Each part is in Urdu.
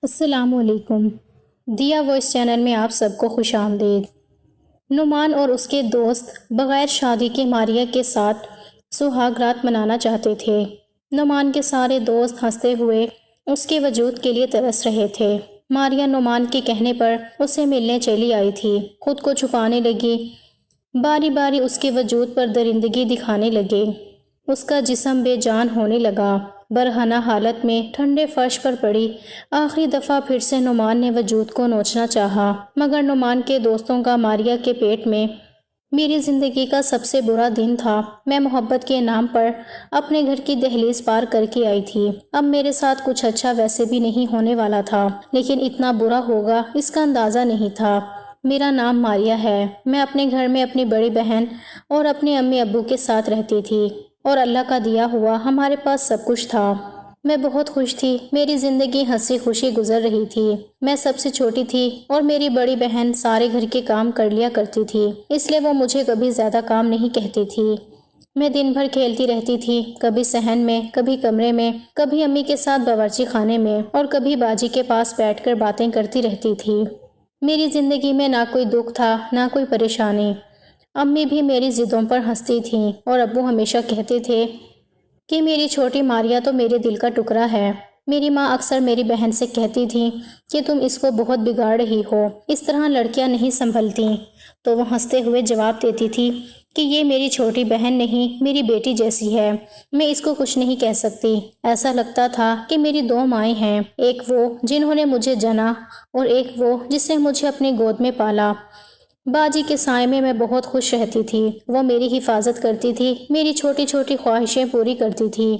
السلام علیکم۔ دیا وائس چینل میں آپ سب کو خوش آمدید۔ نعمان اور اس کے دوست بغیر شادی کے ماریہ کے ساتھ سہاگ رات منانا چاہتے تھے۔ نعمان کے سارے دوست ہنستے ہوئے اس کے وجود کے لیے ترس رہے تھے۔ ماریہ نعمان کے کہنے پر اسے ملنے چلی آئی تھی۔ خود کو چھپانے لگی، باری باری اس کے وجود پر درندگی دکھانے لگے۔ اس کا جسم بے جان ہونے لگا۔ برہنہ حالت میں ٹھنڈے فرش پر پڑی آخری دفعہ پھر سے نعمان نے وجود کو نوچنا چاہا، مگر نعمان کے دوستوں کا ماریہ کے پیٹ میں میری زندگی کا سب سے برا دن تھا۔ میں محبت کے نام پر اپنے گھر کی دہلیز پار کر کے آئی تھی۔ اب میرے ساتھ کچھ اچھا ویسے بھی نہیں ہونے والا تھا، لیکن اتنا برا ہوگا اس کا اندازہ نہیں تھا۔ میرا نام ماریہ ہے۔ میں اپنے گھر میں اپنی بڑی بہن اور اپنے امی ابو کے ساتھ رہتی تھی، اور اللہ کا دیا ہوا ہمارے پاس سب کچھ تھا۔ میں بہت خوش تھی۔ میری زندگی ہنسی خوشی گزر رہی تھی۔ میں سب سے چھوٹی تھی اور میری بڑی بہن سارے گھر کے کام کر لیا کرتی تھی، اس لیے وہ مجھے کبھی زیادہ کام نہیں کہتی تھی۔ میں دن بھر کھیلتی رہتی تھی، کبھی صحن میں، کبھی کمرے میں، کبھی امی کے ساتھ باورچی خانے میں، اور کبھی باجی کے پاس بیٹھ کر باتیں کرتی رہتی تھی۔ میری زندگی میں نہ کوئی دکھ تھا، نہ کوئی پریشانی۔ امی بھی میری ضدوں پر ہنستی تھیں، اور ابو ہمیشہ کہتے تھے کہ میری چھوٹی ماریہ تو میرے دل کا ٹکڑا ہے۔ میری ماں اکثر میری بہن سے کہتی تھی کہ تم اس کو بہت بگاڑ رہی ہو، اس طرح لڑکیاں نہیں سنبھلتی، تو وہ ہنستے ہوئے جواب دیتی تھی کہ یہ میری چھوٹی بہن نہیں، میری بیٹی جیسی ہے، میں اس کو کچھ نہیں کہہ سکتی۔ ایسا لگتا تھا کہ میری دو مائیں ہیں، ایک وہ جنہوں نے مجھے جنا اور ایک وہ جس نے مجھے اپنی گود میں پالا۔ باجی کے سائے میں بہت خوش رہتی تھی۔ وہ میری حفاظت کرتی تھی، میری چھوٹی چھوٹی خواہشیں پوری کرتی تھی۔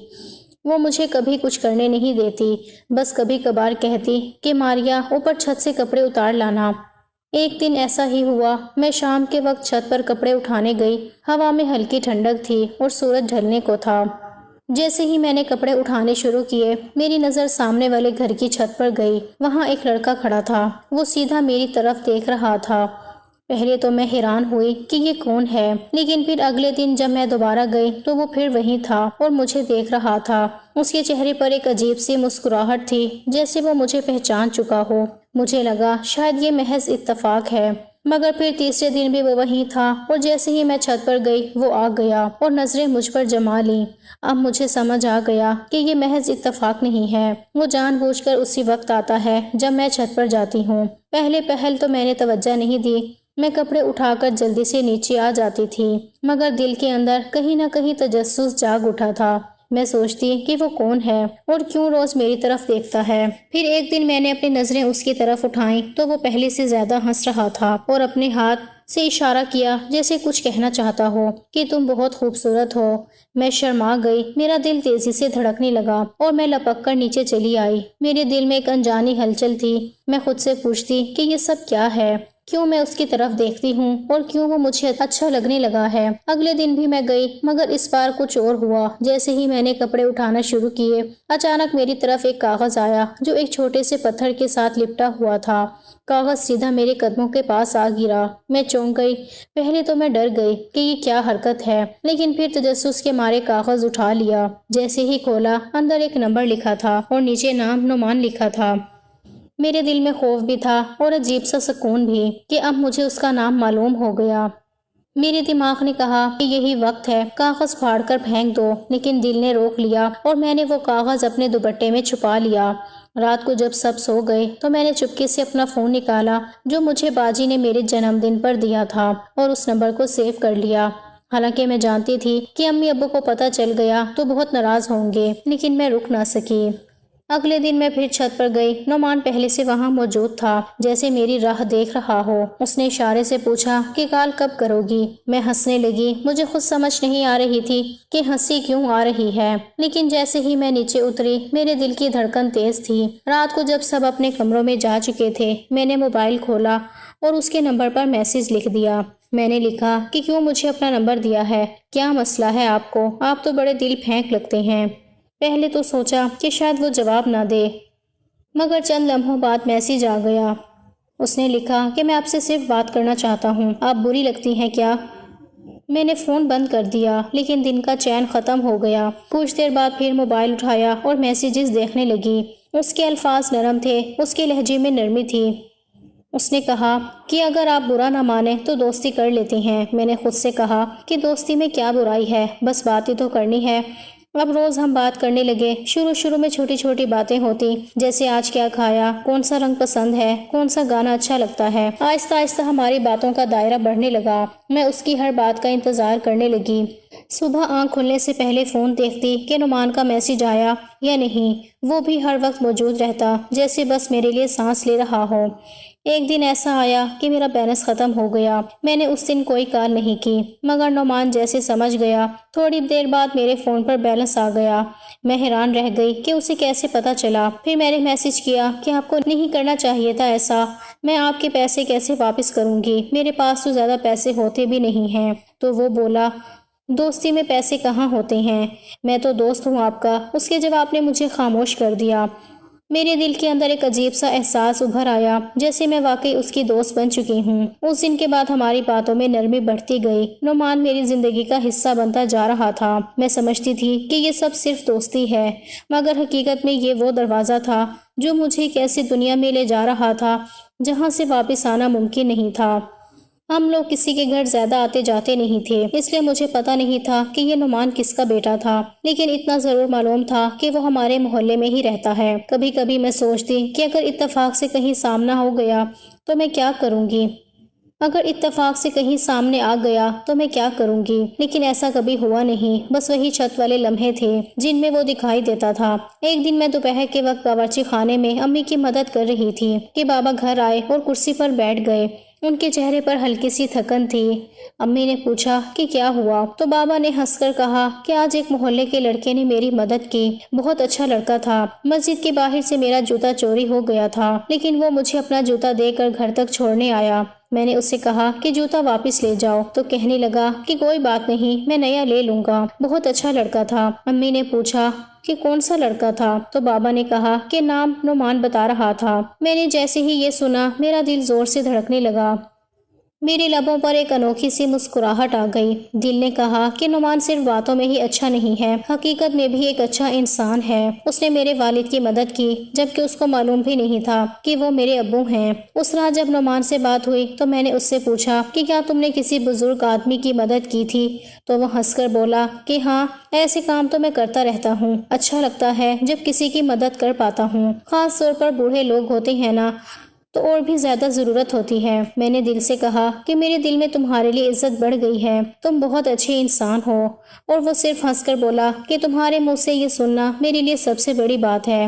وہ مجھے کبھی کچھ کرنے نہیں دیتی، بس کبھی کبھار کہتی کہ ماریہ اوپر چھت سے کپڑے اتار لانا۔ ایک دن ایسا ہی ہوا۔ میں شام کے وقت چھت پر کپڑے اٹھانے گئی۔ ہوا میں ہلکی ٹھنڈک تھی اور سورج ڈھلنے کو تھا۔ جیسے ہی میں نے کپڑے اٹھانے شروع کیے، میری نظر سامنے والے گھر کی چھت پر گئی۔ وہاں ایک لڑکا کھڑا تھا۔ وہ سیدھا میری طرف دیکھ رہا تھا۔ پہلے تو میں حیران ہوئی کہ یہ کون ہے، لیکن پھر اگلے دن جب میں دوبارہ گئی تو وہ پھر وہیں تھا اور مجھے دیکھ رہا تھا۔ اس کے چہرے پر ایک عجیب سی مسکراہٹ تھی، جیسے وہ مجھے پہچان چکا ہو۔ مجھے لگا شاید یہ محض اتفاق ہے، مگر پھر تیسرے دن بھی وہ وہیں تھا، اور جیسے ہی میں چھت پر گئی وہ آ گیا اور نظریں مجھ پر جما لیں۔ اب مجھے سمجھ آ گیا کہ یہ محض اتفاق نہیں ہے، وہ جان بوجھ کر اسی وقت آتا ہے جب میں چھت پر جاتی ہوں۔ پہلے پہل تو میں نے توجہ نہیں دی، میں کپڑے اٹھا کر جلدی سے نیچے آ جاتی تھی، مگر دل کے اندر کہیں نہ کہیں تجسس جاگ اٹھا تھا۔ میں سوچتی کہ وہ کون ہے اور کیوں روز میری طرف دیکھتا ہے۔ پھر ایک دن میں نے اپنی نظریں اس کی طرف اٹھائیں تو وہ پہلے سے زیادہ ہنس رہا تھا اور اپنے ہاتھ سے اشارہ کیا جیسے کچھ کہنا چاہتا ہو کہ تم بہت خوبصورت ہو۔ میں شرما گئی، میرا دل تیزی سے دھڑکنے لگا اور میں لپک کر نیچے چلی آئی۔ میرے دل میں ایک انجانی ہلچل تھی۔ میں خود سے پوچھتی کہ یہ سب کیا ہے، کیوں میں اس کی طرف دیکھتی ہوں اور کیوں وہ مجھے اچھا لگنے لگا ہے۔ اگلے دن بھی میں گئی، مگر اس بار کچھ اور ہوا۔ جیسے ہی میں نے کپڑے اٹھانا شروع کیے، اچانک میری طرف ایک کاغذ آیا جو ایک چھوٹے سے پتھر کے ساتھ لپٹا ہوا تھا۔ کاغذ سیدھا میرے قدموں کے پاس آ گرا۔ میں چونک گئی۔ پہلے تو میں ڈر گئی کہ یہ کیا حرکت ہے، لیکن پھر تجسس کے مارے کاغذ اٹھا لیا۔ جیسے ہی کھولا، اندر ایک نمبر لکھا تھا اور نیچے نام نعمان لکھا تھا۔ میرے دل میں خوف بھی تھا اور عجیب سا سکون بھی کہ اب مجھے اس کا نام معلوم ہو گیا۔ میرے دماغ نے کہا کہ یہی وقت ہے، کاغذ پھاڑ کر پھینک دو، لیکن دل نے روک لیا اور میں نے وہ کاغذ اپنے دوپٹے میں چھپا لیا۔ رات کو جب سب سو گئے تو میں نے چپکے سے اپنا فون نکالا جو مجھے باجی نے میرے جنم دن پر دیا تھا، اور اس نمبر کو سیو کر لیا۔ حالانکہ میں جانتی تھی کہ امی ابو کو پتہ چل گیا تو بہت ناراض ہوں گے، لیکن میں رک نہ سکی۔ اگلے دن میں پھر چھت پر گئی۔ نعمان پہلے سے وہاں موجود تھا، جیسے میری راہ دیکھ رہا ہو۔ اس نے اشارے سے پوچھا کہ کال کب کرو گی؟ میں ہنسنے لگی۔ مجھے خود سمجھ نہیں آ رہی تھی کہ ہنسی کیوں آ رہی ہے، لیکن جیسے ہی میں نیچے اتری میرے دل کی دھڑکن تیز تھی۔ رات کو جب سب اپنے کمروں میں جا چکے تھے، میں نے موبائل کھولا اور اس کے نمبر پر میسج لکھ دیا۔ میں نے لکھا کہ کیوں مجھے اپنا نمبر دیا ہے، کیا مسئلہ ہے آپ کو، آپ تو بڑے دل پھینک لگتے ہیں۔ پہلے تو سوچا کہ شاید وہ جواب نہ دے، مگر چند لمحوں بعد میسج آ گیا۔ اس نے لکھا کہ میں آپ سے صرف بات کرنا چاہتا ہوں، آپ بری لگتی ہیں کیا؟ میں نے فون بند کر دیا، لیکن دن کا چین ختم ہو گیا۔ کچھ دیر بعد پھر موبائل اٹھایا اور میسیجز دیکھنے لگی۔ اس کے الفاظ نرم تھے، اس کے لہجے میں نرمی تھی۔ اس نے کہا کہ اگر آپ برا نہ مانیں تو دوستی کر لیتے ہیں۔ میں نے خود سے کہا کہ دوستی میں کیا برائی ہے، بس بات ہی تو کرنی ہے۔ اب روز ہم بات کرنے لگے۔ شروع میں چھوٹی چھوٹی باتیں ہوتی، جیسے آج کیا کھایا، کون سا رنگ پسند ہے، کون سا گانا اچھا لگتا ہے۔ آہستہ آہستہ ہماری باتوں کا دائرہ بڑھنے لگا۔ میں اس کی ہر بات کا انتظار کرنے لگی۔ صبح آنکھ کھلنے سے پہلے فون دیکھتی کہ نعمان کا میسج آیا یا نہیں۔ وہ بھی ہر وقت موجود رہتا، جیسے بس میرے لیے سانس لے رہا ہو۔ ایک دن ایسا آیا کہ میرا بیلنس ختم ہو گیا۔ میں نے اس دن کوئی کال نہیں کی، مگر نعمان جیسے سمجھ گیا۔ تھوڑی دیر بعد میرے فون پر بیلنس آ گیا۔ میں حیران رہ گئی کہ اسے کیسے پتا چلا۔ پھر میں نے میسج کیا کہ آپ کو نہیں کرنا چاہیے تھا ایسا۔ میں آپ کے پیسے کیسے واپس کروں گی؟ میرے پاس تو زیادہ پیسے ہوتے بھی نہیں ہیں۔ تو وہ بولا، دوستی میں پیسے کہاں ہوتے ہیں، میں تو دوست ہوں آپ کا۔ اس کے جواب نے مجھے خاموش کر دیا۔ میرے دل کے اندر ایک عجیب سا احساس ابھر آیا، جیسے میں واقعی اس کی دوست بن چکی ہوں۔ اس دن کے بعد ہماری باتوں میں نرمی بڑھتی گئی۔ نعمان میری زندگی کا حصہ بنتا جا رہا تھا۔ میں سمجھتی تھی کہ یہ سب صرف دوستی ہے، مگر حقیقت میں یہ وہ دروازہ تھا جو مجھے ایک ایسی دنیا میں لے جا رہا تھا جہاں سے واپس آنا ممکن نہیں تھا۔ ہم لوگ کسی کے گھر زیادہ آتے جاتے نہیں تھے، اس لیے مجھے پتا نہیں تھا کہ یہ نعمان کس کا بیٹا تھا، لیکن اتنا ضرور معلوم تھا کہ وہ ہمارے محلے میں ہی رہتا ہے۔ کبھی کبھی میں سوچتی کہ اگر اتفاق سے کہیں سامنا ہو گیا تو میں کیا کروں گی، لیکن ایسا کبھی ہوا نہیں۔ بس وہی چھت والے لمحے تھے جن میں وہ دکھائی دیتا تھا۔ ایک دن میں دوپہر کے وقت باورچی خانے میں امی کی مدد کر رہی تھی کہ بابا گھر آئے اور کرسی پر بیٹھ گئے۔ ان کے چہرے پر ہلکی سی تھکن تھی۔ امی نے پوچھا کہ کیا ہوا، تو بابا نے ہنس کر کہا کہ آج ایک محلے کے لڑکے نے میری مدد کی، بہت اچھا لڑکا تھا۔ مسجد کے باہر سے میرا جوتا چوری ہو گیا تھا، لیکن وہ مجھے اپنا جوتا دے کر گھر تک چھوڑنے آیا۔ میں نے اسے کہا کہ جوتا واپس لے جاؤ، تو کہنے لگا کہ کوئی بات نہیں، میں نیا لے لوں گا، بہت اچھا لڑکا تھا۔ امی نے پوچھا کہ کون سا لڑکا تھا، تو بابا نے کہا کہ نام نعمان بتا رہا تھا۔ میں نے جیسے ہی یہ سنا، میرا دل زور سے دھڑکنے لگا۔ میرے لبوں پر ایک انوکھی سی مسکراہٹ آ گئی۔ دل نے کہا کہ نعمان صرف باتوں میں ہی اچھا نہیں ہے، حقیقت میں بھی ایک اچھا انسان ہے۔ اس نے میرے والد کی مدد کی، جبکہ اس کو معلوم بھی نہیں تھا کہ وہ میرے ابو ہیں۔ اس رات جب نعمان سے بات ہوئی تو میں نے اس سے پوچھا کہ کیا تم نے کسی بزرگ آدمی کی مدد کی تھی؟ تو وہ ہنس کر بولا کہ ہاں، ایسے کام تو میں کرتا رہتا ہوں، اچھا لگتا ہے جب کسی کی مدد کر پاتا ہوں، خاص طور پر بوڑھے لوگ ہوتے ہیں نا، تو اور بھی زیادہ ضرورت ہوتی ہے۔ میں نے دل سے کہا کہ میرے دل میں تمہارے لیے عزت بڑھ گئی ہے، تم بہت اچھے انسان ہو۔ اور وہ صرف ہنس کر بولا کہ تمہارے منہ سے یہ سننا میرے لیے سب سے بڑی بات ہے۔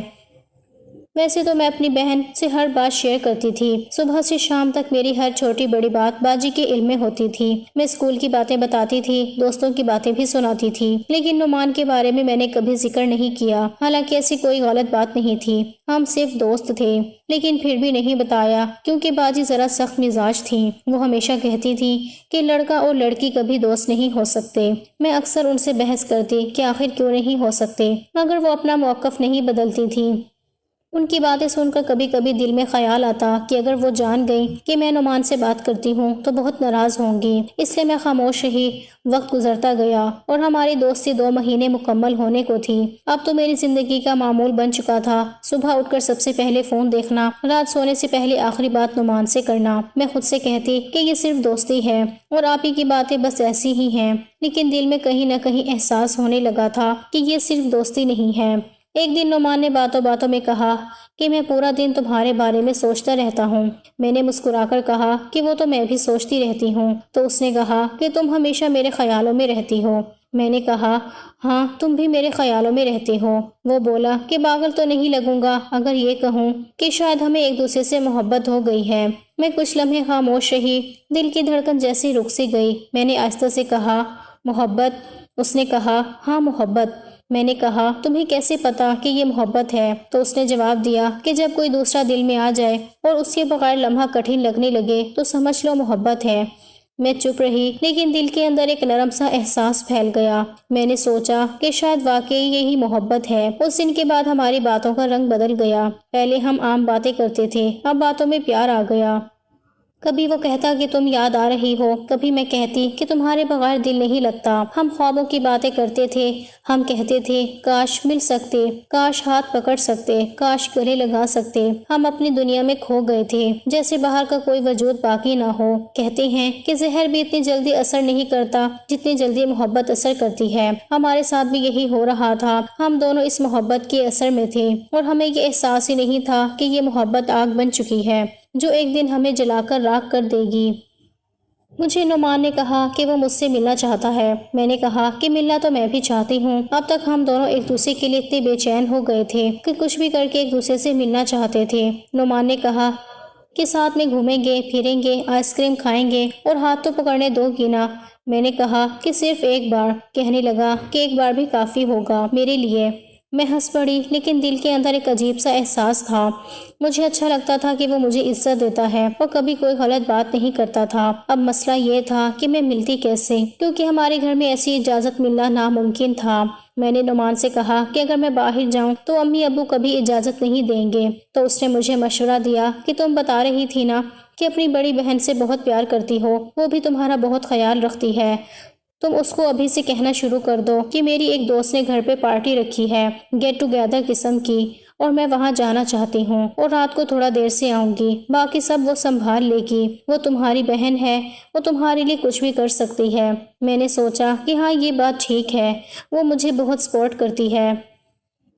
ویسے تو میں اپنی بہن سے ہر بات شیئر کرتی تھی۔ صبح سے شام تک میری ہر چھوٹی بڑی بات باجی کے علم میں ہوتی تھی۔ میں اسکول کی باتیں بتاتی تھی، دوستوں کی باتیں بھی سناتی تھی، لیکن نعمان کے بارے میں نے کبھی ذکر نہیں کیا۔ حالانکہ ایسی کوئی غلط بات نہیں تھی، ہم صرف دوست تھے، لیکن پھر بھی نہیں بتایا کیونکہ باجی ذرا سخت مزاج تھی۔ وہ ہمیشہ کہتی تھی کہ لڑکا اور لڑکی کبھی دوست نہیں ہو سکتے۔ میں اکثر ان سے بحث کرتی کہ آخر کیوں نہیں ہو سکتے، مگر وہ اپنا موقف نہیں بدلتی تھی۔ ان کی باتیں سن کر کبھی کبھی دل میں خیال آتا کہ اگر وہ جان گئی کہ میں نعمان سے بات کرتی ہوں تو بہت ناراض ہوں گی، اس لیے میں خاموش رہی۔ وقت گزرتا گیا اور ہماری دوستی 2 مہینے مکمل ہونے کو تھی۔ اب تو میری زندگی کا معمول بن چکا تھا، صبح اٹھ کر سب سے پہلے فون دیکھنا، رات سونے سے پہلے آخری بات نعمان سے کرنا۔ میں خود سے کہتی کہ یہ صرف دوستی ہے اور آپ ہی کی باتیں بس ایسی ہی ہیں، لیکن دل میں کہیں نہ کہیں احساس ہونے لگا تھا کہ یہ صرف دوستی نہیں ہے۔ ایک دن نعمان نے باتوں باتوں میں کہا کہ میں پورا دن تمہارے بارے میں سوچتا رہتا ہوں۔ میں نے مسکرا کر کہا کہ وہ تو میں بھی سوچتی رہتی ہوں۔ تو اس نے کہا کہ تم ہمیشہ میرے خیالوں میں رہتی ہو۔ میں نے کہا ہاں، تم بھی میرے خیالوں میں رہتے ہو۔ وہ بولا کہ پاگل تو نہیں لگوں گا اگر یہ کہوں کہ شاید ہمیں ایک دوسرے سے محبت ہو گئی ہے۔ میں کچھ لمحے خاموش رہی، دل کی دھڑکن جیسی رک سی گئی۔ میں نے آہستہ سے کہا محبت؟ اس نے کہا ہاں، محبت۔ میں نے کہا تمہیں کیسے پتا کہ یہ محبت ہے؟ تو اس نے جواب دیا کہ جب کوئی دوسرا دل میں آ جائے اور اس کے بغیر لمحہ کٹھن لگنے لگے تو سمجھ لو محبت ہے۔ میں چپ رہی، لیکن دل کے اندر ایک نرم سا احساس پھیل گیا۔ میں نے سوچا کہ شاید واقعی یہی محبت ہے۔ اس دن کے بعد ہماری باتوں کا رنگ بدل گیا۔ پہلے ہم عام باتیں کرتے تھے، اب باتوں میں پیار آ گیا۔ کبھی وہ کہتا کہ تم یاد آ رہی ہو، کبھی میں کہتی کہ تمہارے بغیر دل نہیں لگتا۔ ہم خوابوں کی باتیں کرتے تھے، ہم کہتے تھے کاش مل سکتے، کاش ہاتھ پکڑ سکتے، کاش گلے لگا سکتے۔ ہم اپنی دنیا میں کھو گئے تھے، جیسے باہر کا کوئی وجود باقی نہ ہو۔ کہتے ہیں کہ زہر بھی اتنی جلدی اثر نہیں کرتا جتنی جلدی محبت اثر کرتی ہے۔ ہمارے ساتھ بھی یہی ہو رہا تھا، ہم دونوں اس محبت کے اثر میں تھے اور ہمیں یہ احساس ہی نہیں تھا کہ یہ محبت آگ بن چکی ہے جو ایک دن ہمیں جلا کر راکھ کر دے گی۔ مجھے نعمان نے کہا کہ وہ مجھ سے ملنا چاہتا ہے۔ میں نے کہا کہ ملنا تو میں بھی چاہتی ہوں۔ اب تک ہم دونوں ایک دوسرے کے لیے اتنے بے چین ہو گئے تھے کہ کچھ بھی کر کے ایک دوسرے سے ملنا چاہتے تھے۔ نعمان نے کہا کہ ساتھ میں گھومیں گے، پھریں گے، آئس کریم کھائیں گے اور ہاتھ تو پکڑنے دو گی نا۔ میں نے کہا کہ صرف ایک بار۔ کہنے لگا کہ ایک بار بھی کافی ہوگا میرے لیے۔ میں ہنس پڑی، لیکن دل کے اندر ایک عجیب سا احساس تھا۔ مجھے اچھا لگتا تھا کہ وہ مجھے عزت دیتا ہے اور کبھی کوئی غلط بات نہیں کرتا تھا۔ اب مسئلہ یہ تھا کہ میں ملتی کیسے، کیونکہ ہمارے گھر میں ایسی اجازت ملنا ناممکن تھا۔ میں نے نعمان سے کہا کہ اگر میں باہر جاؤں تو امی ابو کبھی اجازت نہیں دیں گے، تو اس نے مجھے مشورہ دیا کہ تم بتا رہی تھی نا کہ اپنی بڑی بہن سے بہت پیار کرتی ہو، وہ بھی تمہارا بہت خیال رکھتی ہے، تم اس کو ابھی سے کہنا شروع کر دو کہ میری ایک دوست نے گھر پہ پارٹی رکھی ہے، گیٹ ٹوگیدر قسم کی، اور میں وہاں جانا چاہتی ہوں اور رات کو تھوڑا دیر سے آؤں گی، باقی سب وہ سنبھال لے گی، وہ تمہاری بہن ہے، وہ تمہارے لیے کچھ بھی کر سکتی ہے۔ میں نے سوچا کہ ہاں یہ بات ٹھیک ہے، وہ مجھے بہت سپورٹ کرتی ہے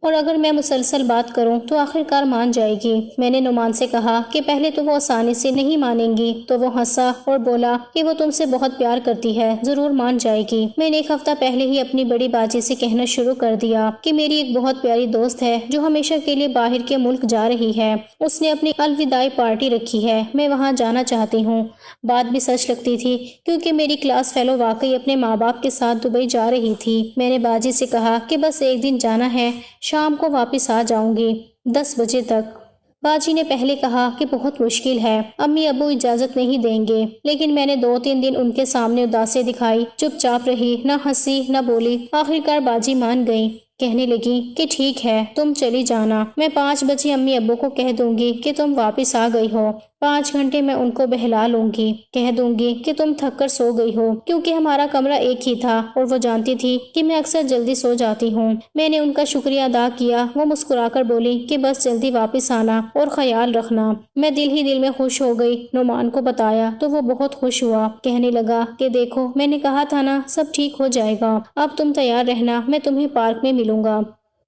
اور اگر میں مسلسل بات کروں تو آخر کار مان جائے گی۔ میں نے نعمان سے کہا کہ پہلے تو وہ آسانی سے نہیں مانیں گی، تو وہ ہنسا اور بولا کہ وہ تم سے بہت پیار کرتی ہے، ضرور مان جائے گی۔ میں نے ایک ہفتہ پہلے ہی اپنی بڑی باجی سے کہنا شروع کر دیا کہ میری ایک بہت پیاری دوست ہے جو ہمیشہ کے لیے باہر کے ملک جا رہی ہے، اس نے اپنی الوداعی پارٹی رکھی ہے، میں وہاں جانا چاہتی ہوں۔ بات بھی سچ لگتی تھی کیونکہ میری کلاس فیلو واقعی اپنے ماں باپ کے ساتھ دبئی جا رہی تھی۔ میں نے باجی سے کہا کہ بس ایک دن جانا ہے، شام کو واپس آ جاؤں گی 10 بجے تک۔ باجی نے پہلے کہا کہ بہت مشکل ہے، امی ابو اجازت نہیں دیں گے، لیکن میں نے 2-3 دن ان کے سامنے اداسیں دکھائی، چپ چاپ رہی، نہ ہنسی نہ بولی۔ آخرکار باجی مان گئی، کہنے لگی کہ ٹھیک ہے تم چلی جانا، میں 5 بجے امی ابو کو کہہ دوں گی کہ تم واپس آ گئی ہو، 5 گھنٹے میں ان کو بہلا لوں گی، کہہ دوں گی کہ تم تھک کر سو گئی ہو، کیونکہ ہمارا کمرہ ایک ہی تھا اور وہ جانتی تھی کہ میں اکثر جلدی سو جاتی ہوں۔ میں نے ان کا شکریہ ادا کیا، وہ مسکرا کر بولی کہ بس جلدی واپس آنا اور خیال رکھنا۔ میں دل ہی دل میں خوش ہو گئی۔ نعمان کو بتایا تو وہ بہت خوش ہوا، کہنے لگا کہ دیکھو میں نے کہا تھا نا سب ٹھیک ہو جائے گا، اب تم تیار رہنا، میں تمہیں پارک میں ملوں گا۔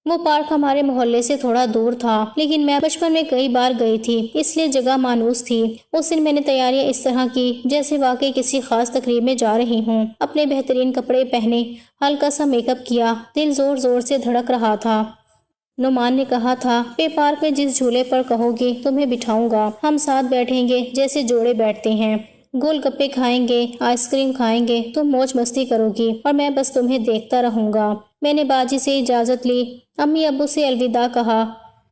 وہ پارک ہمارے محلے سے تھوڑا دور تھا، لیکن میں بچپن میں کئی بار گئی تھی، اس لیے جگہ مانوس تھی۔ اس دن میں نے تیاریاں اس طرح کی جیسے واقعی کسی خاص تقریب میں جا رہی ہوں۔ اپنے بہترین کپڑے پہنے، ہلکا سا میک اپ کیا، دل زور زور سے دھڑک رہا تھا۔ نعمان نے کہا تھا کہ پارک میں جس جھولے پر کہو گی تمہیں بٹھاؤں گا، ہم ساتھ بیٹھیں گے جیسے جوڑے بیٹھتے ہیں، گول گپے کھائیں گے، آئس کریم کھائیں گے، تم موج مستی کرو گی اور میں بس تمہیں دیکھتا رہوں گا۔ میں نے باجی سے اجازت لی، امی ابو سے الوداع کہا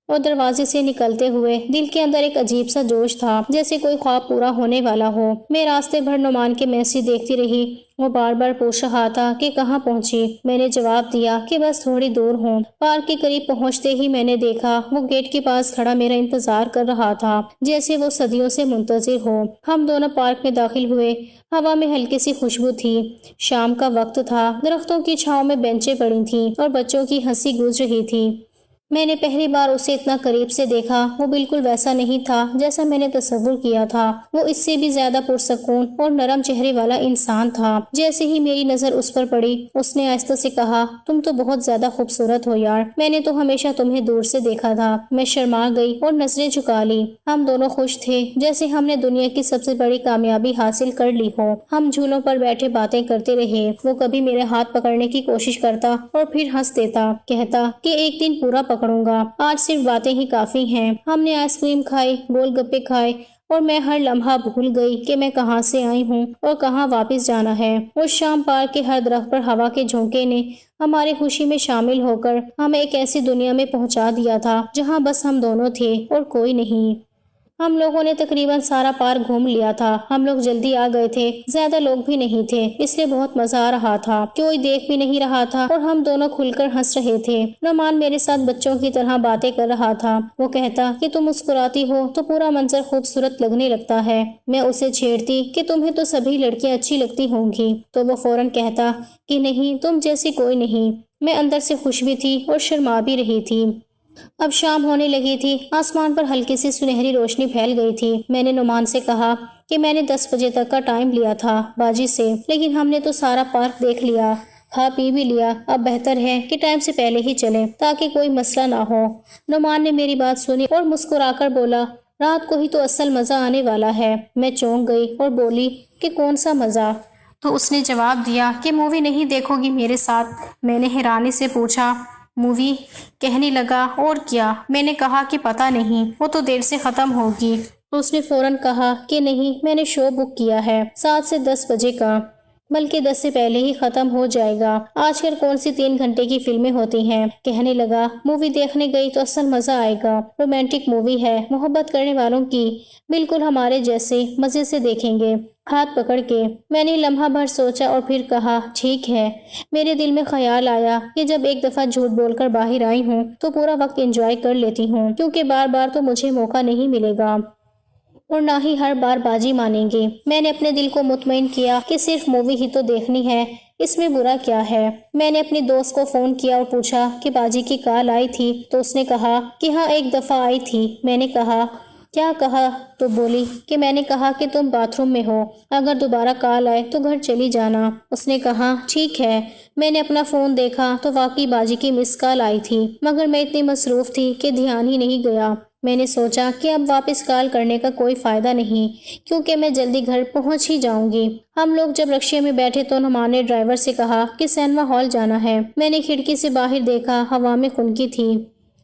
اور دروازے سے نکلتے ہوئے دل کے اندر ایک عجیب سا جوش تھا جیسے کوئی خواب پورا ہونے والا ہو۔ میں راستے بھر نعمان کے میسج دیکھتی رہی، وہ بار بار پوچھ رہا تھا کہ کہاں پہنچی۔ میں نے جواب دیا کہ بس تھوڑی دور ہوں۔ پارک کے قریب پہنچتے ہی میں نے دیکھا وہ گیٹ کے پاس کھڑا میرا انتظار کر رہا تھا جیسے وہ صدیوں سے منتظر ہو۔ ہم دونوں پارک میں داخل ہوئے، ہوا میں ہلکی سی خوشبو تھی، شام کا وقت تھا، درختوں کی چھاؤں میں بینچیں پڑی تھیں اور بچوں کی ہنسی گونج رہی تھی۔ میں نے پہلی بار اسے اتنا قریب سے دیکھا، وہ بالکل ویسا نہیں تھا جیسا میں نے تصور کیا تھا، وہ اس سے بھی زیادہ پرسکون اور نرم چہرے والا انسان تھا۔ جیسے ہی میری نظر اس پر پڑی، اس نے آہستہ سے کہا تم تو بہت زیادہ خوبصورت ہو یار، میں نے تو ہمیشہ تمہیں دور سے دیکھا تھا۔ میں شرما گئی اور نظریں جھکا لی۔ ہم دونوں خوش تھے جیسے ہم نے دنیا کی سب سے بڑی کامیابی حاصل کر لی ہو۔ ہم جھولوں پر بیٹھے باتیں کرتے رہے، وہ کبھی میرے ہاتھ پکڑنے کی کوشش کرتا اور پھر ہنس دیتا، کہتا کہ ایک دن پورا پکڑوں گا، آج صرف باتیں ہی کافی ہیں۔ ہم نے آئس کریم کھائی، گول گپے کھائے اور میں ہر لمحہ بھول گئی کہ میں کہاں سے آئی ہوں اور کہاں واپس جانا ہے۔ اس شام پارک کے ہر درخت پر ہوا کے جھونکے نے ہماری خوشی میں شامل ہو کر ہمیں ایک ایسی دنیا میں پہنچا دیا تھا جہاں بس ہم دونوں تھے اور کوئی نہیں۔ ہم لوگوں نے تقریباً سارا پارک گھوم لیا تھا۔ ہم لوگ جلدی آ گئے تھے، زیادہ لوگ بھی نہیں تھے، اس لیے بہت مزہ آ رہا تھا۔ کوئی دیکھ بھی نہیں رہا تھا اور ہم دونوں کھل کر ہنس رہے تھے۔ نعمان میرے ساتھ بچوں کی طرح باتیں کر رہا تھا۔ وہ کہتا کہ تم مسکراتی ہو تو پورا منظر خوبصورت لگنے لگتا ہے۔ میں اسے چھیڑتی کہ تمہیں تو سبھی لڑکیاں اچھی لگتی ہوں گی، تو وہ فوراً کہتا کہ نہیں، تم جیسی کوئی نہیں۔ میں اندر سے خوش بھی تھی اور شرما بھی رہی تھی۔ اب شام ہونے لگی تھی، آسمان پر ہلکی سی سنہری روشنی پھیل گئی تھی۔ میں نے نعمان سے کہا کہ میں نے 10 بجے تک کا ٹائم لیا تھا باجی سے، لیکن ہم نے تو سارا پارک دیکھ لیا، کھا پی بھی لیا۔ اب بہتر ہے کہ ٹائم سے پہلے ہی چلیں تاکہ کوئی مسئلہ نہ ہو۔ نعمان نے میری بات سنی اور مسکرا کر بولا، رات کو ہی تو اصل مزہ آنے والا ہے۔ میں چونک گئی اور بولی کہ کون سا مزہ؟ تو اس نے جواب دیا کہ مووی نہیں دیکھو گی میرے ساتھ؟ میں نے حیرانی سے پوچھا، مووی؟ کہنے لگا، اور کیا؟ میں نے کہا کہ پتہ نہیں، وہ تو دیر سے ختم ہوگی۔ تو اس نے فوراً کہا کہ نہیں، میں نے شو بک کیا ہے 7 سے 10 بجے کا، بلکہ 10 سے پہلے ہی ختم ہو جائے گا۔ آج کل کون سی 3 گھنٹے کی فلمیں ہوتی ہیں؟ کہنے لگا، مووی دیکھنے گئی تو اصل مزہ آئے گا، رومانٹک مووی ہے، محبت کرنے والوں کی، بالکل ہمارے جیسے، مزے سے دیکھیں گے، ہاتھ پکڑ کے۔ میں نے لمحہ بھر سوچا اور پھر کہا، ٹھیک ہے۔ میرے دل میں خیال آیا کہ جب ایک دفعہ جھوٹ بول کر باہر آئی ہوں تو پورا وقت انجوائے کر لیتی ہوں، کیونکہ بار بار تو مجھے موقع نہیں ملے گا اور نہ ہی ہر بار باجی مانیں گے۔ میں نے اپنے دل کو مطمئن کیا کہ صرف مووی ہی تو دیکھنی ہے، اس میں برا کیا ہے۔ میں نے اپنی دوست کو فون کیا اور پوچھا کہ باجی کی کال آئی تھی، تو اس نے کہا کہ ہاں ایک دفعہ آئی تھی۔ میں نے کہا، کیا کہا؟ تو بولی کہ میں نے کہا کہ تم باتھ روم میں ہو، اگر دوبارہ کال آئے تو گھر چلی جانا۔ اس نے کہا، ٹھیک ہے۔ میں نے اپنا فون دیکھا تو واقعی باجی کی مس کال آئی تھی، مگر میں اتنی مصروف تھی کہ دھیان ہی نہیں گیا۔ میں نے سوچا کہ اب واپس کال کرنے کا کوئی فائدہ نہیں، کیونکہ میں جلدی گھر پہنچ ہی جاؤں گی۔ ہم لوگ جب رکشے میں بیٹھے تو نعمان نے ڈرائیور سے کہا کہ سینما ہال جانا ہے۔ میں نے کھڑکی سے باہر دیکھا، ہوا میں خنکی تھی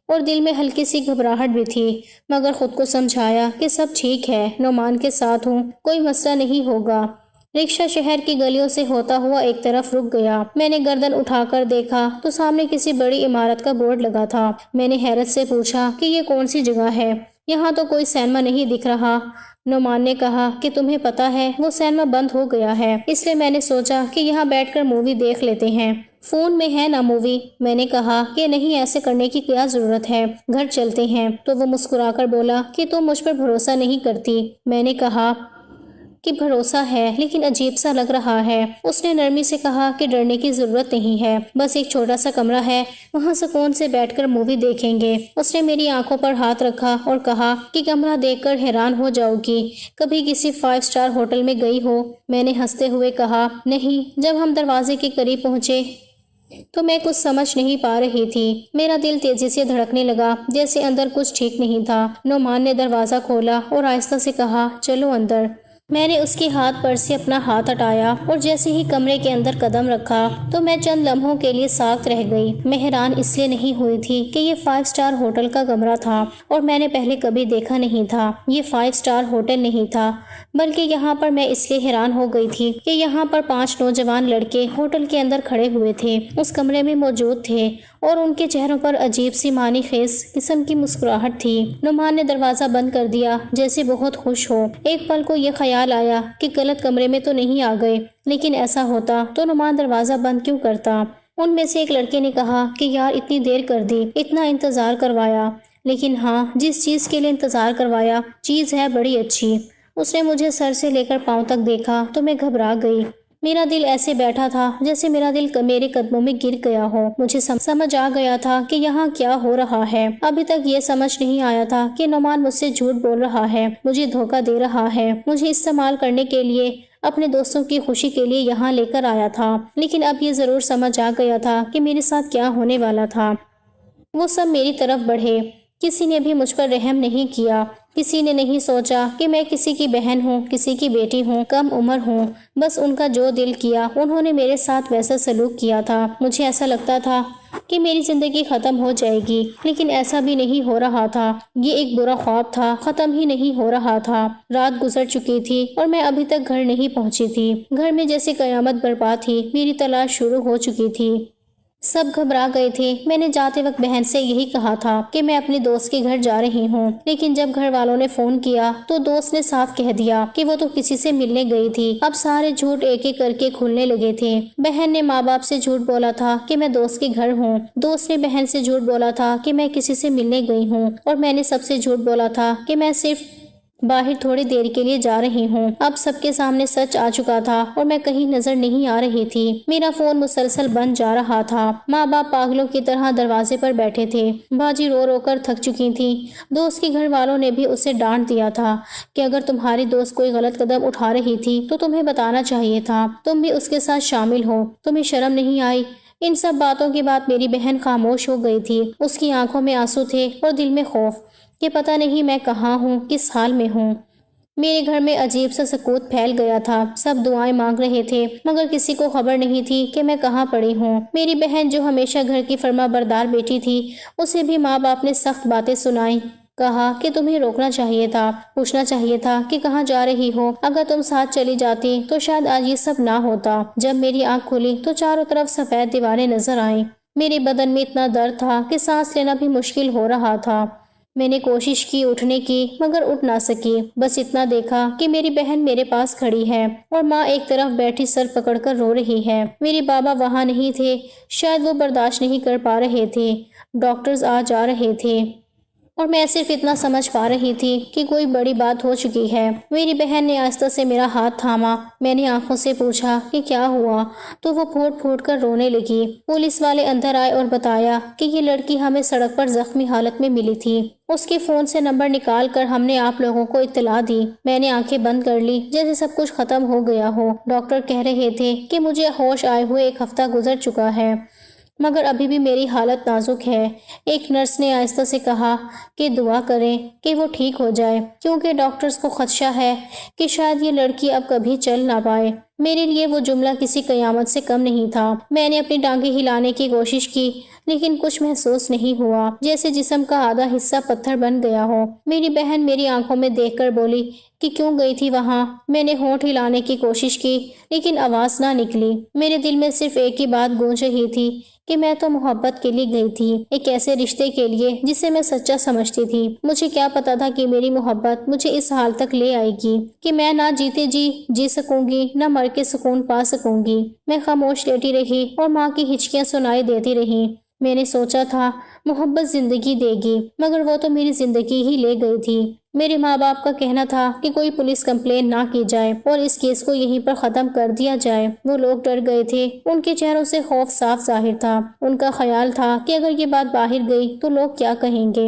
اور دل میں ہلکی سی گھبراہٹ بھی تھی، مگر خود کو سمجھایا کہ سب ٹھیک ہے، نعمان کے ساتھ ہوں، کوئی مسئلہ نہیں ہوگا۔ رکشہ شہر کی گلیوں سے ہوتا ہوا ایک طرف رک گیا۔ میں نے گردن اٹھا کر دیکھا تو سامنے کسی بڑی عمارت کا بورڈ لگا تھا۔ میں نے حیرت سے پوچھا کہ یہ کون سی جگہ ہے؟ یہاں تو کوئی سینما نہیں دکھ رہا۔ نعمان نے کہا کہ تمہیں پتہ ہے وہ سینما بند ہو گیا ہے، اس لیے میں نے سوچا کہ یہاں بیٹھ کر مووی دیکھ لیتے ہیں۔ فون میں ہے نا مووی؟ میں نے کہا کہ نہیں، ایسے کرنے کی کیا ضرورت ہے، گھر چلتے ہیں۔ تو وہ مسکرا کر بولا کہ تم مجھ پر بھروسہ نہیں کرتی۔ میں نے کہا کہ بھروسہ ہے، لیکن عجیب سا لگ رہا ہے۔ اس نے نرمی سے کہا کہ ڈرنے کی ضرورت نہیں ہے، بس ایک چھوٹا سا کمرہ ہے، وہاں سکون سے بیٹھ کر مووی دیکھیں گے۔ اس نے میری آنکھوں پر ہاتھ رکھا اور کہا کہ کمرہ دیکھ کر حیران ہو جاؤ گی، کبھی کسی 5 اسٹار ہوٹل میں گئی ہو؟ میں نے ہنستے ہوئے کہا، نہیں۔ جب ہم دروازے کے قریب پہنچے تو میں کچھ سمجھ نہیں پا رہی تھی۔ میرا دل تیزی سے دھڑکنے لگا، جیسے اندر کچھ ٹھیک نہیں تھا۔ نعمان نے دروازہ کھولا اور آہستہ سے کہا، چلو اندر۔ میں نے اس کے ہاتھ پر سے اپنا ہاتھ ہٹایا اور جیسے ہی کمرے کے اندر قدم رکھا تو میں چند لمحوں کے لیے ساکت رہ گئی۔ میں حیران اس لیے نہیں ہوئی تھی کہ یہ 5 اسٹار ہوٹل کا کمرہ تھا اور میں نے پہلے کبھی دیکھا نہیں تھا۔ یہ 5 اسٹار ہوٹل نہیں تھا، بلکہ یہاں پر میں اس لیے حیران ہو گئی تھی کہ یہاں پر 5 نوجوان لڑکے ہوٹل کے اندر کھڑے ہوئے تھے، اس کمرے میں موجود تھے، اور ان کے چہروں پر عجیب سی معنی خیز قسم کی مسکراہٹ تھی۔ نعمان نے دروازہ بند کر دیا، جیسے بہت خوش ہو۔ ایک پل کو یہ خیال آیا کہ غلط کمرے میں تو نہیں آ گئے، لیکن ایسا ہوتا تو نعمان دروازہ بند کیوں کرتا؟ ان میں سے ایک لڑکے نے کہا کہ یار اتنی دیر کر دی، اتنا انتظار کروایا، لیکن ہاں، جس چیز کے لیے انتظار کروایا چیز ہے بڑی اچھی۔ اس نے مجھے سر سے لے کر پاؤں تک دیکھا تو میں گھبرا گئی۔ میرا دل ایسے بیٹھا تھا جیسے میرا دل میرے قدموں میں گر گیا ہو۔ مجھے سمجھ آ گیا تھا کہ یہاں کیا ہو رہا ہے۔ ابھی تک یہ سمجھ نہیں آیا تھا کہ نعمان مجھ سے جھوٹ بول رہا ہے، مجھے دھوکہ دے رہا ہے، مجھے استعمال کرنے کے لیے، اپنے دوستوں کی خوشی کے لیے یہاں لے کر آیا تھا۔ لیکن اب یہ ضرور سمجھ آ گیا تھا کہ میرے ساتھ کیا ہونے والا تھا۔ وہ سب میری طرف بڑھے، کسی نے بھی مجھ پر رحم نہیں کیا، کسی نے نہیں سوچا کہ میں کسی کی بہن ہوں، کسی کی بیٹی ہوں، کم عمر ہوں۔ بس ان کا جو دل کیا انہوں نے میرے ساتھ ویسا سلوک کیا تھا۔ مجھے ایسا لگتا تھا کہ میری زندگی ختم ہو جائے گی، لیکن ایسا بھی نہیں ہو رہا تھا۔ یہ ایک برا خواب تھا، ختم ہی نہیں ہو رہا تھا۔ رات گزر چکی تھی اور میں ابھی تک گھر نہیں پہنچی تھی۔ گھر میں جیسے قیامت برپا تھی، میری تلاش شروع ہو چکی تھی۔ سب گھبرا گئے تھے۔ میں نے جاتے وقت بہن سے یہی کہا تھا کہ میں اپنے دوست کے گھر جا رہی ہوں، لیکن جب گھر والوں نے فون کیا تو دوست نے صاف کہہ دیا کہ وہ تو کسی سے ملنے گئی تھی۔ اب سارے جھوٹ ایک ایک کر کے کھلنے لگے تھے۔ بہن نے ماں باپ سے جھوٹ بولا تھا کہ میں دوست کے گھر ہوں، دوست نے بہن سے جھوٹ بولا تھا کہ میں کسی سے ملنے گئی ہوں، اور میں نے سب سے جھوٹ بولا تھا کہ میں صرف باہر تھوڑی دیر کے لیے جا رہی ہوں۔ اب سب کے سامنے سچ آ چکا تھا اور میں کہیں نظر نہیں آ رہی تھی۔ میرا فون مسلسل بند جا رہا تھا۔ ماں باپ پاگلوں کی طرح دروازے پر بیٹھے تھے۔ باجی رو رو کر تھک چکی تھی۔ دوست کے گھر والوں نے بھی اسے ڈانٹ دیا تھا کہ اگر تمہاری دوست کوئی غلط قدم اٹھا رہی تھی تو تمہیں بتانا چاہیے تھا، تم بھی اس کے ساتھ شامل ہو، تمہیں شرم نہیں آئی؟ ان سب باتوں کے بعد میری بہن خاموش ہو گئی تھی۔ اس کی آنکھوں میں آنسو تھے اور دل میں خوف کہ پتہ نہیں میں کہاں ہوں، کس حال میں ہوں۔ میرے گھر میں عجیب سا سکوت پھیل گیا تھا۔ سب دعائیں مانگ رہے تھے مگر کسی کو خبر نہیں تھی کہ میں کہاں پڑی ہوں۔ میری بہن جو ہمیشہ گھر کی فرما بردار بیٹی تھی، اسے بھی ماں باپ نے سخت باتیں سنائیں۔ کہا کہ تمہیں روکنا چاہیے تھا، پوچھنا چاہیے تھا کہ کہاں جا رہی ہو، اگر تم ساتھ چلی جاتی تو شاید آج یہ سب نہ ہوتا۔ جب میری آنکھ کھلی تو چاروں طرف سفید دیواریں نظر آئیں۔ میرے بدن میں اتنا درد تھا کہ سانس لینا بھی مشکل ہو رہا تھا۔ میں نے کوشش کی اٹھنے کی مگر اٹھ نہ سکی۔ بس اتنا دیکھا کہ میری بہن میرے پاس کھڑی ہے اور ماں ایک طرف بیٹھی سر پکڑ کر رو رہی ہے۔ میرے بابا وہاں نہیں تھے، شاید وہ برداشت نہیں کر پا رہے تھے۔ ڈاکٹرز آ جا رہے تھے اور میں صرف اتنا سمجھ پا رہی تھی کہ کوئی بڑی بات ہو چکی ہے۔ میری بہن نے آہستہ سے میرا ہاتھ تھاما۔ میں نے آنکھوں سے پوچھا کہ کیا ہوا تو وہ پھوٹ پھوٹ کر رونے لگی۔ پولیس والے اندر آئے اور بتایا کہ یہ لڑکی ہمیں سڑک پر زخمی حالت میں ملی تھی۔ اس کے فون سے نمبر نکال کر ہم نے آپ لوگوں کو اطلاع دی۔ میں نے آنکھیں بند کر لی جیسے سب کچھ ختم ہو گیا ہو۔ ڈاکٹر کہہ رہے تھے کہ مجھے ہوش آئے ہوئے 1 ہفتہ گزر چکا ہے مگر ابھی بھی میری حالت نازک ہے۔ ایک نرس نے آہستہ سے کہا کہ دعا کریں کہ وہ ٹھیک ہو جائے کیونکہ ڈاکٹرز کو خدشہ ہے کہ شاید یہ لڑکی اب کبھی چل نہ پائے۔ میرے لیے وہ جملہ کسی قیامت سے کم نہیں تھا۔ میں نے اپنی ٹانگیں ہلانے کی کوشش کی لیکن کچھ محسوس نہیں ہوا، جیسے جسم کا آدھا حصہ پتھر بن گیا ہو۔ میری بہن میری آنکھوں میں دیکھ کر بولی کہ کیوں گئی تھی وہاں؟ میں نے ہونٹ ہلانے کی کوشش کی لیکن آواز نہ نکلی۔ میرے دل میں صرف ایک ہی بات گونج رہی تھی کہ میں تو محبت کے لیے گئی تھی، ایک ایسے رشتے کے لیے جسے میں سچا سمجھتی تھی۔ مجھے کیا پتا تھا کہ میری محبت مجھے اس حال تک لے آئے گی کہ میں نہ جیتے جی سکوں گی، نہ مر کے سکون پا سکوں گی۔ میں خاموش لیٹی رہی اور ماں کی ہچکیاں سنائی دیتی رہیں۔ میں نے سوچا تھا محبت زندگی دے گی مگر وہ تو میری زندگی ہی لے گئی تھی۔ میرے ماں باپ کا کہنا تھا کہ کوئی پولیس کمپلین نہ کی جائے اور اس کیس کو یہیں پر ختم کر دیا جائے۔ وہ لوگ ڈر گئے تھے، ان کے چہروں سے خوف صاف ظاہر تھا۔ ان کا خیال تھا کہ اگر یہ بات باہر گئی تو لوگ کیا کہیں گے؟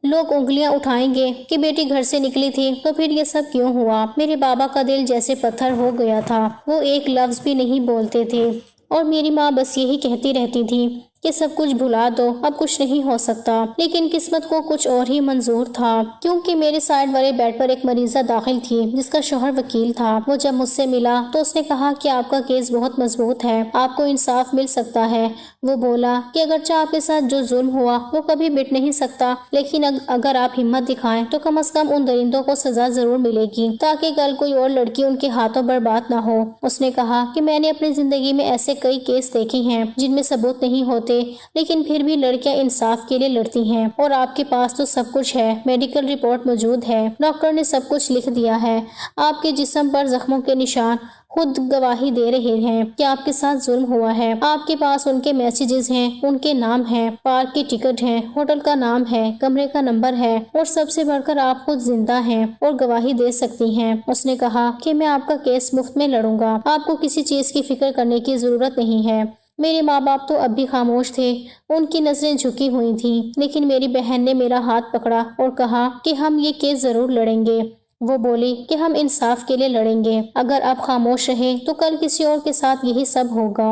لوگ انگلیاں اٹھائیں گے کہ بیٹی گھر سے نکلی تھی تو پھر یہ سب کیوں ہوا؟ میرے بابا کا دل جیسے پتھر ہو گیا تھا۔ وہ ایک لفظ بھی نہیں بولتے تھے اور میری ماں بس یہی کہتی رہتی تھی کہ سب کچھ بھلا دو، اب کچھ نہیں ہو سکتا۔ لیکن قسمت کو کچھ اور ہی منظور تھا کیونکہ میرے سائیڈ والے بیڈ پر ایک مریضہ داخل تھی جس کا شوہر وکیل تھا۔ وہ جب مجھ سے ملا تو اس نے کہا کہ آپ کا کیس بہت مضبوط ہے، آپ کو انصاف مل سکتا ہے۔ وہ بولا کہ اگرچہ آپ کے ساتھ جو ظلم ہوا وہ کبھی مٹ نہیں سکتا لیکن اگر آپ ہمت دکھائیں تو کم از کم ان درندوں کو سزا ضرور ملے گی تاکہ کل کوئی اور لڑکی ان کے ہاتھوں برباد نہ ہو۔ اس نے کہا کہ میں نے اپنی زندگی میں ایسے کئی کیس دیکھے ہیں جن میں ثبوت نہیں ہوتے لیکن پھر بھی لڑکیاں انصاف کے لیے لڑتی ہیں، اور آپ کے پاس تو سب کچھ ہے، میڈیکل رپورٹ موجود ہے، ڈاکٹر نے سب کچھ لکھ دیا ہے، آپ کے جسم پر زخموں کے نشان خود گواہی دے رہے ہیں کہ آپ کے ساتھ ظلم ہوا ہے۔ آپ کے پاس ان کے میسیجز ہیں، ان کے نام ہیں، پارک کے ٹکٹ ہیں، ہوٹل کا نام ہے، کمرے کا نمبر ہے، اور سب سے بڑھ کر آپ خود زندہ ہیں اور گواہی دے سکتی ہیں۔ اس نے کہا کہ میں آپ کا کیس مفت میں لڑوں گا، آپ کو کسی چیز کی فکر کرنے کی ضرورت نہیں ہے۔ میرے ماں باپ تو اب بھی خاموش تھے، ان کی نظریں جھکی ہوئی تھیں، لیکن میری بہن نے میرا ہاتھ پکڑا اور کہا کہ ہم یہ کیس ضرور لڑیں گے۔ وہ بولی کہ ہم انصاف کے لیے لڑیں گے، اگر آپ خاموش رہیں تو کل کسی اور کے ساتھ یہی سب ہوگا۔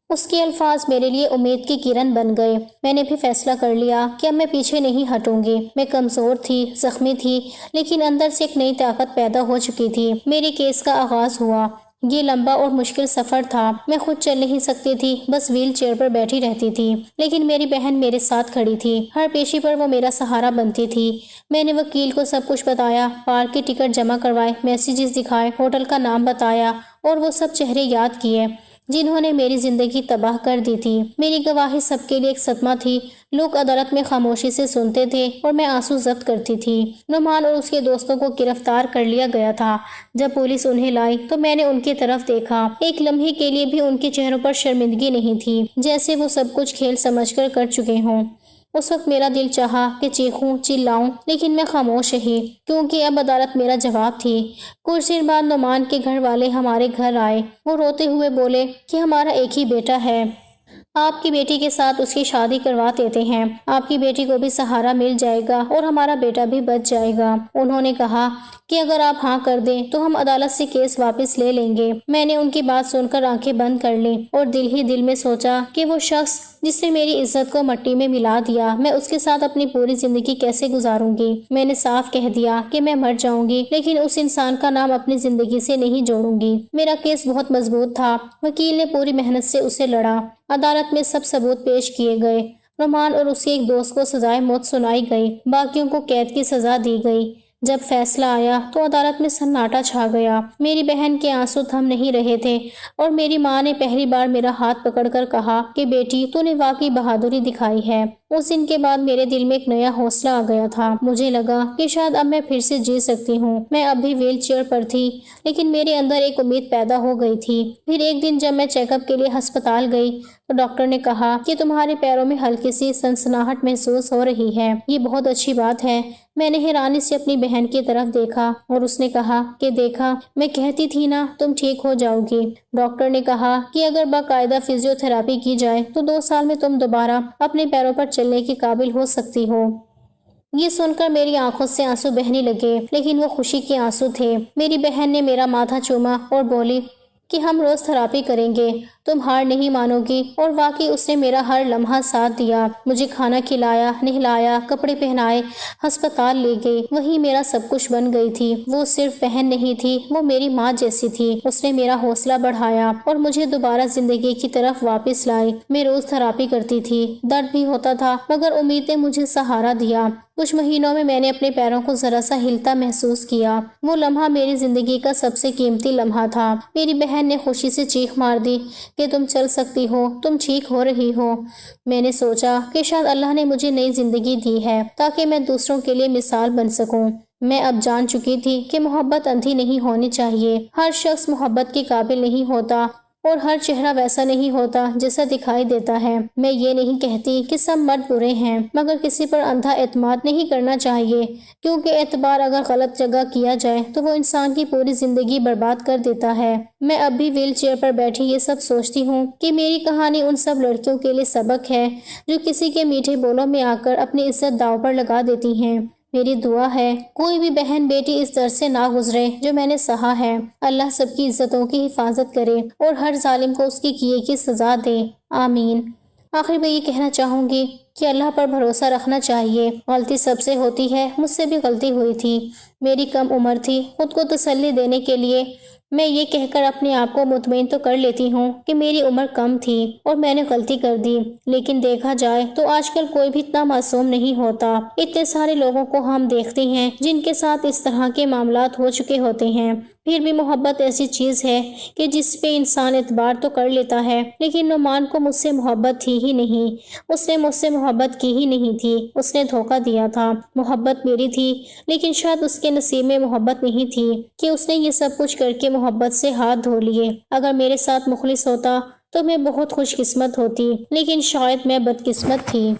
اس کے الفاظ میرے لیے امید کی کرن بن گئے۔ میں نے بھی فیصلہ کر لیا کہ اب میں پیچھے نہیں ہٹوں گی۔ میں کمزور تھی، زخمی تھی، لیکن اندر سے ایک نئی طاقت پیدا ہو چکی تھی۔ میرے کیس کا آغاز ہوا۔ یہ لمبا اور مشکل سفر تھا۔ میں خود چل نہیں سکتی تھی، بس ویل چیئر پر بیٹھی رہتی تھی، لیکن میری بہن میرے ساتھ کھڑی تھی، ہر پیشی پر وہ میرا سہارا بنتی تھی۔ میں نے وکیل کو سب کچھ بتایا، پارک کے ٹکٹ جمع کروائے، میسیجز دکھائے، ہوٹل کا نام بتایا اور وہ سب چہرے یاد کیے۔ جنہوں نے میری زندگی تباہ کر دی تھی۔ میری گواہی سب کے لیے ایک صدمہ تھی۔ لوگ عدالت میں خاموشی سے سنتے تھے اور میں آنسو ضبط کرتی تھی۔ نعمان اور اس کے دوستوں کو گرفتار کر لیا گیا تھا۔ جب پولیس انہیں لائی تو میں نے ان کی طرف دیکھا۔ ایک لمحے کے لیے بھی ان کے چہروں پر شرمندگی نہیں تھی، جیسے وہ سب کچھ کھیل سمجھ کر چکے ہوں۔ اس وقت میرا دل چاہا کہ چیخوں، چلاؤں، لیکن میں خاموش رہی، کیونکہ اب عدالت میرا جواب تھی۔ کچھ دن بعد نعمان کے گھر والے ہمارے گھر آئے۔ وہ روتے ہوئے بولے کہ ہمارا ایک ہی بیٹا ہے، آپ کی بیٹی کے ساتھ اس کی شادی کروا دیتے ہیں، آپ کی بیٹی کو بھی سہارا مل جائے گا اور ہمارا بیٹا بھی بچ جائے گا۔ انہوں نے کہا کہ اگر آپ ہاں کر دیں تو ہم عدالت سے کیس واپس لے لیں گے۔ میں نے ان کی بات سن کر آنکھیں بند کر لیں اور دل ہی دل میں سوچا کہ وہ شخص جس نے میری عزت کو مٹی میں ملا دیا، میں اس کے ساتھ اپنی پوری زندگی کیسے گزاروں گی۔ میں نے صاف کہہ دیا کہ میں مر جاؤں گی، لیکن اس انسان کا نام اپنی زندگی سے نہیں جوڑوں گی۔ میرا کیس بہت مضبوط تھا۔ وکیل نے پوری محنت سے اسے لڑا۔ عدالت میں سب ثبوت پیش کیے گئے۔ نعمان اور اس کے ایک دوست کو سزائے موت سنائی گئی، باقیوں کو قید کی سزا دی گئی۔ جب فیصلہ آیا تو عدالت میں سناٹا چھا گیا۔ میری بہن کے آنسو تھم نہیں رہے تھے اور میری ماں نے پہلی بار میرا ہاتھ پکڑ کر کہا کہ بیٹی، تو نے واقعی بہادری دکھائی ہے۔ اس دن کے بعد میرے دل میں ایک نیا حوصلہ آ گیا تھا۔ مجھے لگا کہ شاید اب میں پھر سے جی سکتی ہوں۔ میں اب بھی ویل چیئر پر تھی، لیکن میرے اندر ایک امید پیدا ہو گئی تھی۔ پھر ایک دن جب میں چیک اپ کے لیے ہسپتال گئی تو ڈاکٹر نے کہا کہ تمہارے پیروں میں ہلکی سی سنسناہٹ محسوس ہو رہی ہے۔ یہ بہت اچھی بات ہے۔ میں نے حیرانی سے اپنی بہن کی طرف دیکھا اور اس نے کہا کہ دیکھا، میں کہتی تھی نا تم ٹھیک ہو جاؤ گی۔ ڈاکٹر نے کہا کہ اگر باقاعدہ فزیو تھراپی کی جائے تو 2 سال میں تم دوبارہ اپنے پیروں پر چلنے کے قابل ہو سکتی ہو۔ یہ سن کر میری آنکھوں سے آنسو بہنے لگے، لیکن وہ خوشی کے آنسو تھے۔ میری بہن نے میرا ماتھا چوما اور بولی کہ ہم روز تھراپی کریں گے، تم ہار نہیں مانو گی۔ اور واقعی اس نے میرا ہر لمحہ ساتھ دیا، مجھے کھانا کھلایا، نہلایا، کپڑے پہنائے، ہسپتال لے گئی۔ وہی میرا سب کچھ بن گئی تھی۔ وہ صرف بہن نہیں تھی، وہ میری ماں جیسی تھی۔ اس نے میرا حوصلہ بڑھایا اور مجھے دوبارہ زندگی کی طرف واپس لائی۔ میں روز تھراپی کرتی تھی، درد بھی ہوتا تھا، مگر امید نے مجھے سہارا دیا۔ کچھ مہینوں میں نے اپنے پیروں کو ذرا سا ہلتا محسوس کیا۔ وہ لمحہ میری زندگی کا سب سے قیمتی لمحہ تھا۔ میری بہن نے خوشی سے چیخ مار دی کہ تم چل سکتی ہو، تم ٹھیک ہو رہی ہو۔ میں نے سوچا کہ شاید اللہ نے مجھے نئی زندگی دی ہے تاکہ میں دوسروں کے لیے مثال بن سکوں۔ میں اب جان چکی تھی کہ محبت اندھی نہیں ہونی چاہیے۔ ہر شخص محبت کے قابل نہیں ہوتا اور ہر چہرہ ویسا نہیں ہوتا جیسا دکھائی دیتا ہے۔ میں یہ نہیں کہتی کہ سب مرد برے ہیں، مگر کسی پر اندھا اعتماد نہیں کرنا چاہیے، کیونکہ اعتبار اگر غلط جگہ کیا جائے تو وہ انسان کی پوری زندگی برباد کر دیتا ہے۔ میں اب بھی ویل چیئر پر بیٹھی یہ سب سوچتی ہوں کہ میری کہانی ان سب لڑکیوں کے لیے سبق ہے جو کسی کے میٹھے بولوں میں آ کر اپنی عزت داؤ پر لگا دیتی ہیں۔ میری دعا ہے کوئی بھی بہن بیٹی اس درد سے نہ گزرے جو میں نے سہا ہے۔ اللہ سب کی عزتوں کی حفاظت کرے اور ہر ظالم کو اس کی کیے کی سزا دے، آمین۔ آخر میں یہ کہنا چاہوں گی کہ اللہ پر بھروسہ رکھنا چاہیے۔ غلطی سب سے ہوتی ہے، مجھ سے بھی غلطی ہوئی تھی۔ میری کم عمر تھی۔ خود کو تسلی دینے کے لیے میں یہ کہہ کر اپنے آپ کو مطمئن تو کر لیتی ہوں کہ میری عمر کم تھی اور میں نے غلطی کر دی، لیکن دیکھا جائے تو آج کل کوئی بھی اتنا معصوم نہیں ہوتا۔ اتنے سارے لوگوں کو ہم دیکھتے ہیں جن کے ساتھ اس طرح کے معاملات ہو چکے ہوتے ہیں۔ پھر بھی محبت ایسی چیز ہے کہ جس پہ انسان اعتبار تو کر لیتا ہے، لیکن نعمان کو مجھ سے محبت تھی ہی نہیں۔ اس نے مجھ سے محبت کی ہی نہیں تھی، اس نے دھوکہ دیا تھا۔ محبت میری تھی، لیکن شاید اس کے نصیب میں محبت نہیں تھی کہ اس نے یہ سب کچھ کر کے محبت سے ہاتھ دھو لیے۔ اگر میرے ساتھ مخلص ہوتا تو میں بہت خوش قسمت ہوتی، لیکن شاید میں بدقسمت تھی۔